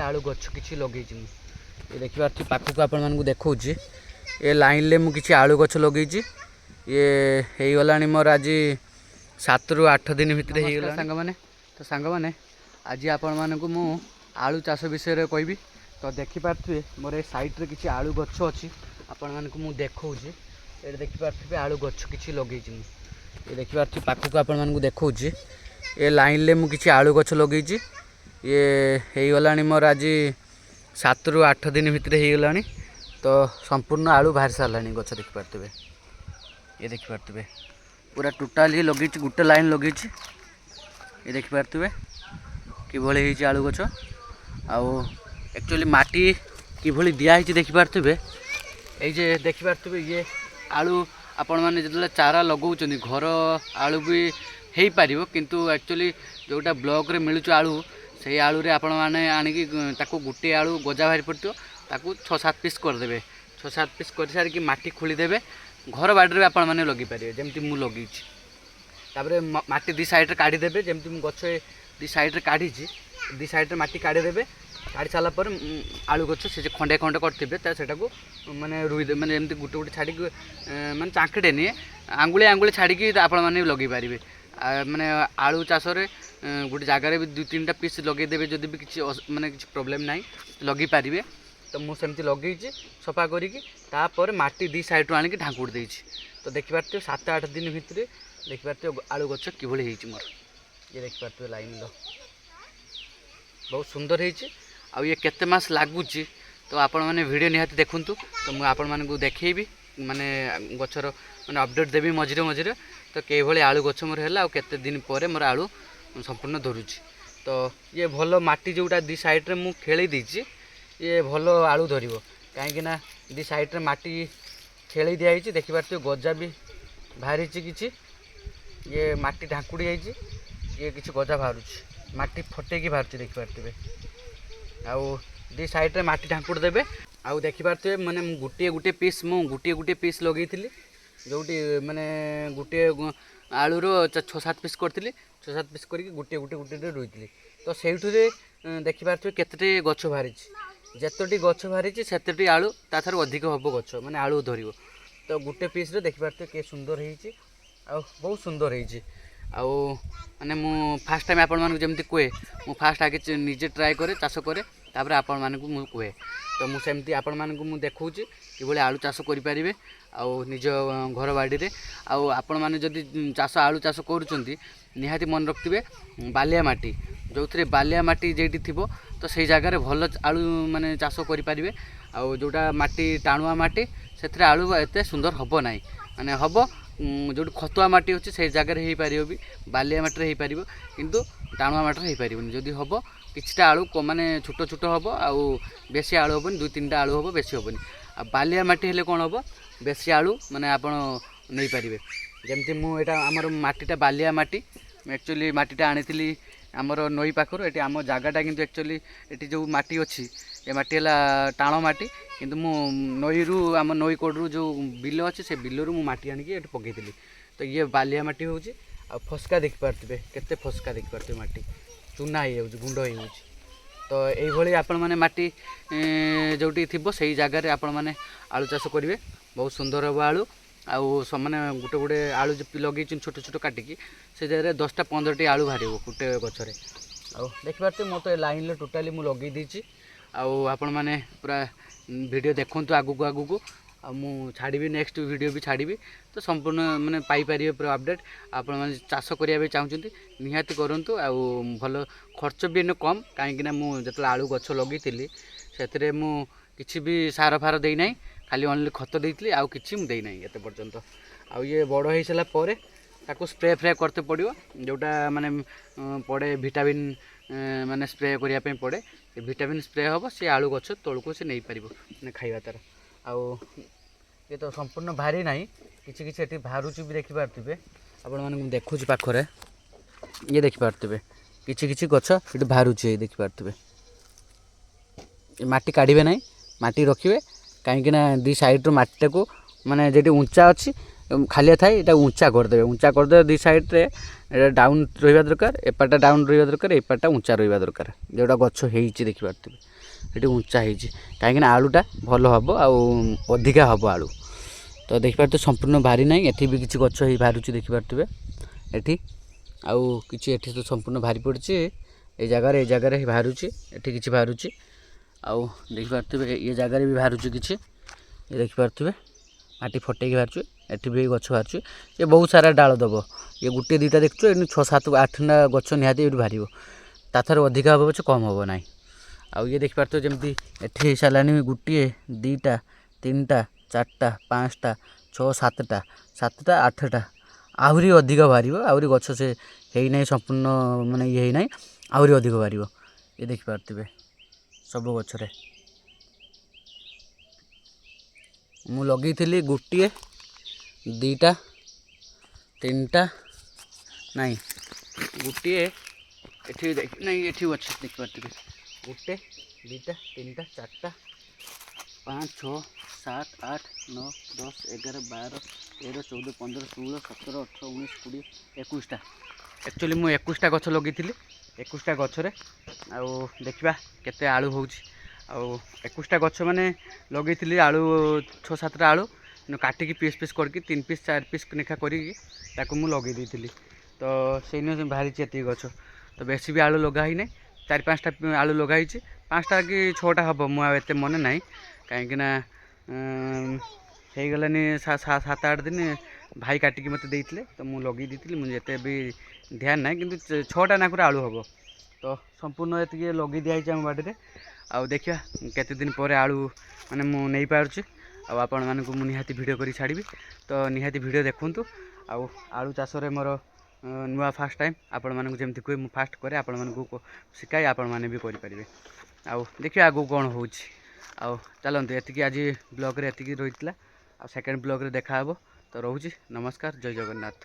आलू गछ किसी लगे ये देखिए पाखक आपण देखा ये लाइन ले मुझे आलू गछ लगे ये हो गला मोर आज 7 ରୁ 8 दिन भितर हो सांग मैंने तो सांग मैंने आज आपण मानक मु आलू चाष विषय कहबी तो देखिपे मोर साइड किसी आलू गछ अच्छी आपण मानक मु देखा ये देखिपे आलू गछ किसी लगे ये देखिए पाखक आपण देखा ये लाइन ले मुझे आलू गछ लगे ये हो गला मोर आज 7 ରୁ 8 दिन भितर हो गला तो संपूर्ण आलू बाहर सारा गछ देखिपे ये देखिपे पूरा टोटाल लगे गोटे लाइन लगे ये देखिपे कि आलू गछ आउ एक्चुअली माटी कि दिखाई देखिपे ये देखिपे ये आलू आपण मैंने जो चारा लगाऊँ घर आलू भी हो पार किंतु एक्चुअली जोटा ब्लॉक रे मिलूँ आलू से आलू रे आपण मैंने आणिकी गोटे आलू गजा बाहरी पड़ो ताकू 6-7 पीस करदे 6-7 पीस कर सारिकी माटी खोलीदेवे घर बाड़ी आपण मैंने लगे पारे जमती मु लगे माटी दी साइड काढ़ीदेवे जमती गछ दी साइड काढ़ी दी साइड माटी काढ़ीदेवे काढ़ी सारापर आलू गछ से खंडे खंडे करते से माने रुई माने एमती गोटे गोटे छाड़ी माने चांकड़े नहीं आंगुली आंगुली छाड़ी आपण मैंने लगे पारे माने आलू चाष गोटे जगार भी 2-3टा पीस लगेदेवे जदि भी किसी माने किसी प्रोब्लेम ना लगे पारे तो मुझे लगे सफा कर माटी दी साइड रू आणिक ढांकुड़ दे तो देखिपे 7-8 दिन भितर देखिपे आलू गछ कि मोर ये देखिपे लाइन लो बहुत सुंदर है ये केते मास लागुच तो आपण मैंने वीडियो निहाती देखूँ तो मुझे आपण मानक देखी माने गछर माने अपडेट देवी मझे मझे तो कई आलू गछ मोर है केते दिन पर मोर आलू संपूर्ण धरुची तो ये भल माटी जोटा दी साइड रे मु खेली दीची ये भल आलू धर कहीं दी साइड रे माटी खेली दिखाई देखिपे गजा भी बाहरी किसी ये माटी ढांकुड़ी जाइए ये किसी गजा बाहर माटी फटेकी बाहर देखिपे आउ दी साइड रे माटी ढांकुड़ देवे आउ देखिपे माने गोटे गोटे पीस मु गोटे गोटे पीस लगे जोटी माने गोटे आलूर 6-7 पीस करी 6-7 पीस करके गोटे गोटे गोटे रुई तो से देखिपे केते गछ बाहरी जितटी गछ बाहरी सेतटी आलू तार अधिक हम गछ माने आलू धर तो गोटे पीस देखिपे के सुंदर हो बहुत सुंदर हो माने मु फास्ट टाइम आपण मानक जमती कहे मु फास्ट आगे निजे ट्राए करे चाष करे तापर आपण मानक मु कहे तो मु सेमती आपण मानक मु देखौची कि आलू चाष करि परिबे आ निज घर बाड़ी रे आपण माने जदि चाष आलू चाष करूचंती निहाती मन रखिबे बालिया माटी जो थे बालिया माटी जेटी थिबो तो सही जगह भल आलू माने चाष करि परिबे आ जोटा माटी टाणुआ माटी से आलू एते सुंदर हबो नाही माने हबो जो खतुआ माटी अच्छे से जगह हो पार भी बालिया माटी हो पार किंतु टाणुआ माटी हो पार जदि हम किछटा आलू माने छोट छोट हम आउ बेसी आलू हेनी 2-3टा आलू हम बेसी हेनी आ बालिया माटी हेले कौन हम बेसी आलू माने आपण नहीं पारे जमती मुझे आमर माटीटा बालिया माटी एक्चुअली माटीटा आनी आमर नई पाखर ये आम जगटा कि एक्चुअली ये जो माटी अच्छी ये माटी है टाण माटी किंतु मु नई रू आम नई कोडू जो बिल अच्छे से बिलू मु माटी आनिकी पकईली तो ये बालिया माटी हूँ आ फस्का देखिपे केते फस्का देखिपे माटी चूना हो गुंड हो तो यही आपण मैंने माटी जोटी थी से जगार आपण मैंने आलू चाष करेंगे बहुत सुंदर हम आलू आउ मैंने गोटे गोटे आलू लगे छोट छोट काटिकी से जगह 10टा-15टी आलू बाहर गोटे गचरे आउ देखिपे मो तो लाइन टोटाली मुझे लगे देती आपण मैंने पूरा वीडियो देखूँ आगू आगू मु छाड़ी नेक्स्ट वीडियो भी छाड़ी तो संपूर्ण मैंने पाइपर पूरा अपडेट आपण मैंने चाष करिया चाहूँगी निहाती करूँ भल खर्च भी इन कम कहीं मुझे आलू गछ लगी से मु किसी भी सार फार देना खाली ओनली खत देती आउ कि देना ये पर्यंत आउ ये बड़ हो सारा पर ताको स्प्रे फ्रे करते पड़ो जोटा माने पड़े विटामिन माने स्प्रे करने पड़े विटामिन स्प्रे हम सी आलू गछ तौक से नहीं पार खाଇବା तार आउ ये तो संपूर्ण बाहरी ना किसी किसी बाहर भी देखिपे आपण मैंने देखुँ पाखरे ये देखिपे किसी किसी गछ ये बाहर देखिपे माटी काढ़े ना माटी रखिए कहीं दी साइड रू माटी को माने जेटी उंचा अच्छी ଖାଲିଆ ଥାଏ ଏଇଟା ଉଞ୍ଚା କରିଦେବେ ଦୁଇ ସାଇଡ଼୍ରେ ଏଇଟା ଡାଉନ୍ ରହିବା ଦରକାର, ଏପାଟା ଡାଉନ୍ ରହିବା ଦରକାର, ଏପାଟା ଉଞ୍ଚା ରହିବା ଦରକାର। ଯେଉଁଟା ଗଛ ହେଇଛି ଦେଖିପାରୁଥିବେ ଏଠି ଉଞ୍ଚା ହେଇଛି, କାହିଁକିନା ଆଳୁଟା ଭଲ ହେବ ଆଉ ଅଧିକା ହେବ ଆଳୁ। ତ ଦେଖିପାରୁଥିବେ ସମ୍ପୂର୍ଣ୍ଣ ବାହାରି ନାହିଁ, ଏଠି ବି କିଛି ଗଛ ହେଇ ବାହାରୁଛି ଦେଖିପାରୁଥିବେ ଏଠି, ଆଉ କିଛି ଏଠି ତ ସମ୍ପୂର୍ଣ୍ଣ ବାହାରି ପଡ଼ିଛି। ଏଇ ଜାଗାରେ ବାହାରୁଛି, ଏଠି କିଛି ବାହାରୁଛି, ଆଉ ଦେଖିପାରୁଥିବେ ଏ ଜାଗାରେ ବି ବାହାରୁଛି କିଛି, ଏ ଦେଖିପାରୁଥିବେ ମାଟି ଫଟେଇକି ବାହାରୁଛି, ଏଠି ବି ଗଛ ବାହାରୁଛି। ଏ ବହୁତ ସାରା ଡାଳ ଦେବ, ଇଏ ଗୋଟିଏ ଦୁଇଟା ଦେଖୁଛୁ, ଏଠି 6 7 8ଟା ଗଛ ନିହାତି ଏଇଠି ବାହାରିବ, ତାଠାରୁ ଅଧିକା ହେବ ପଛେ କମ୍ ହେବ ନାହିଁ। ଆଉ ଇଏ ଦେଖିପାରୁଥିବେ ଯେମିତି ଏଠି ହେଇସାରିଲାଣି ଗୋଟିଏ 2ଟା 3ଟା 4ଟା 5ଟା 6 7ଟା 8ଟା, ଆହୁରି ଅଧିକ ବାହାରିବ। ଆହୁରି ଗଛ ସେ ହେଇନାହିଁ ସମ୍ପୂର୍ଣ୍ଣ ମାନେ ଇଏ ହେଇନାହିଁ, ଆହୁରି ଅଧିକ ବାହାରିବ। ଇଏ ଦେଖିପାରୁଥିବେ ସବୁ ଗଛରେ ମୁଁ ଲଗେଇଥିଲି ଗୋଟିଏ 2ଟା 3ଟା ନାଇଁ ଗୋଟିଏ ଏଠି ନାଇଁ ଏଠି ଅଛି ଦେଖିପାରୁଥିବେ 1 2 3 4 5 6 7 8 9 10 11 12 13 14 15 16 17 18 19 20 21ଟା। ଆକ୍ଚୁଆଲି ମୁଁ 21ଟା ଗଛ ଲଗେଇଥିଲି, 21ଟା ଗଛରେ ଆଉ ଦେଖିବା କେତେ ଆଳୁ ହେଉଛି। ଆଉ 21ଟା ଗଛ ମାନେ ଲଗେଇଥିଲି ଆଳୁ 6 7ଟା ଆଳୁ କାଟିକି ପିସ୍ କରିକି 3 ପିସ୍ 4 ପିସ୍ ଲେଖା କରିକି ତାକୁ ମୁଁ ଲଗେଇ ଦେଇଥିଲି। ତ ସେଇନ ବାହାରିଛି ଏତିକି ଗଛ, ତ ବେଶୀ ବି ଆଳୁ ଲଗା ହେଇନାହିଁ, 4 5ଟା ଆଳୁ ଲଗା ହେଇଛି, 5ଟା କି 6ଟା ହେବ, ମୁଁ ଆଉ ଏତେ ମନେ ନାହିଁ, କାହିଁକିନା ହେଇଗଲାନି 7 8 ଦିନ ଭାଇ କାଟିକି ମୋତେ ଦେଇଥିଲେ, ତ ମୁଁ ଲଗେଇ ଦେଇଥିଲି, ମୁଁ ଏତେ ବି ଧ୍ୟାନ ନାହିଁ, କିନ୍ତୁ 6ଟା ନାକୁରେ ଆଳୁ ହେବ। ତ ସମ୍ପୂର୍ଣ୍ଣ ଏତିକି ଲଗେଇ ଦିଆହେଇଛି ଆମ ବାଡ଼ିରେ। ଆଉ ଦେଖିବା କେତେ ଦିନ ପରେ ଆଳୁ ମାନେ ମୁଁ ନେଇପାରୁଛି, ଆଉ ଆପଣମାନଙ୍କୁ ମୁଁ ନିହାତି ଭିଡ଼ିଓ କରି ଛାଡ଼ିବି, ତ ନିହାତି ଭିଡ଼ିଓ ଦେଖନ୍ତୁ। ଆଉ ଆଳୁ ଚାଷରେ ମୋର ନୂଆ ଫାର୍ଷ୍ଟ ଟାଇମ୍, ଆପଣମାନଙ୍କୁ ଯେମିତି କୁହେ ମୁଁ ଫାର୍ଷ୍ଟ କରେ, ଆପଣମାନଙ୍କୁ ଶିଖାଇ ଆପଣମାନେ ବି କରିପାରିବେ। ଆଉ ଦେଖିବା ଆଗକୁ କ'ଣ ହେଉଛି। ଆଉ ଚାଲନ୍ତୁ, ଏତିକି ଆଜି ବ୍ଲଗ୍ରେ ଏତିକି ରହିଥିଲା, ଆଉ ସେକେଣ୍ଡ ବ୍ଲଗ୍ରେ ଦେଖାହେବ। ତ ରହୁଛି, ନମସ୍କାର, ଜୟ ଜଗନ୍ନାଥ।